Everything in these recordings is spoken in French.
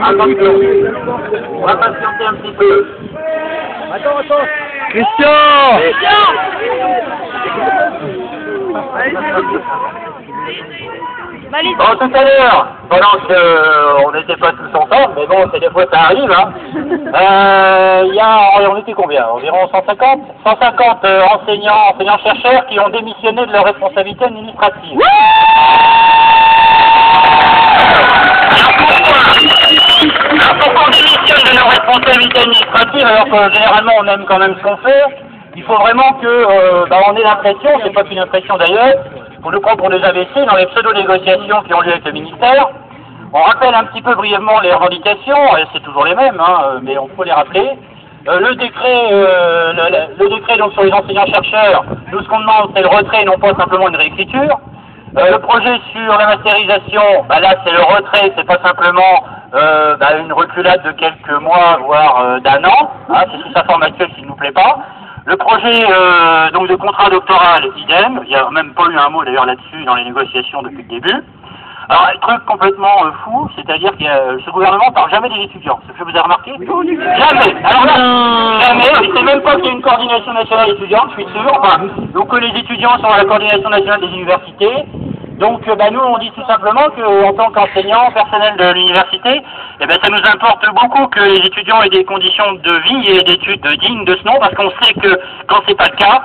Attention. On va patienter un petit peu. Attends. Christian! Bon, tout à l'heure, pendant qu'on n'était pas tous ensemble, mais bon, c'est des fois ça arrive, hein. On était combien? Environ 150 enseignants-chercheurs qui ont démissionné de leur responsabilité administrative. Alors pourquoi on démissionne de nos responsabilités administratives alors que généralement on aime quand même ce qu'on fait? Il faut vraiment que on ait l'impression, c'est pas qu'une impression d'ailleurs, pour nous prendre pour des AVC dans les pseudo-négociations qui ont lieu avec le ministère. On rappelle un petit peu brièvement les revendications, et c'est toujours les mêmes, hein, mais on peut les rappeler. Le décret donc sur les enseignants-chercheurs, nous ce qu'on demande c'est le retrait, non pas simplement une réécriture. Le projet sur la masterisation, là c'est le retrait, c'est pas simplement une reculade de quelques mois, voire d'un an, hein, c'est sous sa forme actuelle s'il ne nous plaît pas. Le projet donc de contrat doctoral, idem, il n'y a même pas eu un mot d'ailleurs là-dessus dans les négociations depuis le début. Alors un truc complètement fou, c'est-à-dire que ce gouvernement ne parle jamais des étudiants, ce que vous avez remarqué? Jamais. Alors là, jamais, il ne sait même pas qu'il y a une coordination nationale étudiante, je suis sûr, donc que les étudiants sont à la coordination nationale des universités. Donc nous on dit tout simplement qu'en tant qu'enseignants, personnel de l'université, ça nous importe beaucoup que les étudiants aient des conditions de vie et d'études dignes de ce nom, parce qu'on sait que quand c'est pas le cas,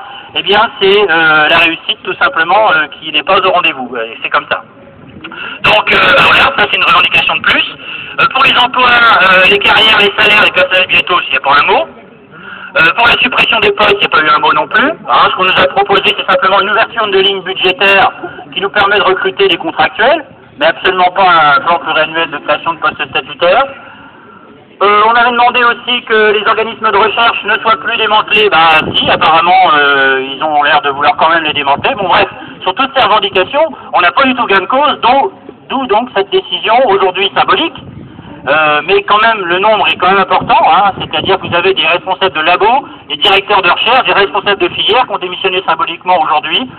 c'est la réussite tout simplement qui n'est pas au rendez-vous, c'est comme ça. Donc voilà, ça c'est une revendication de plus. Pour les emplois, les carrières, les salaires, les personnels bientôt, il n'y a pas un mot. Pour la suppression des postes, il n'y a pas eu un mot non plus. Ce qu'on nous a proposé, c'est simplement une ouverture de lignes budgétaires qui nous permet de recruter des contractuels, mais absolument pas un plan pluriannuel de création de postes statutaires. On avait demandé aussi que les organismes de recherche ne soient plus démantelés. Si, apparemment, ils ont l'air de vouloir quand même les démanteler. Bon, bref, sur toutes ces revendications, on n'a pas du tout gain de cause, d'où donc cette décision aujourd'hui symbolique. Mais quand même, le nombre est quand même important, hein, c'est-à-dire que vous avez des responsables de labo, des directeurs de recherche, des responsables de filière qui ont démissionné symboliquement aujourd'hui.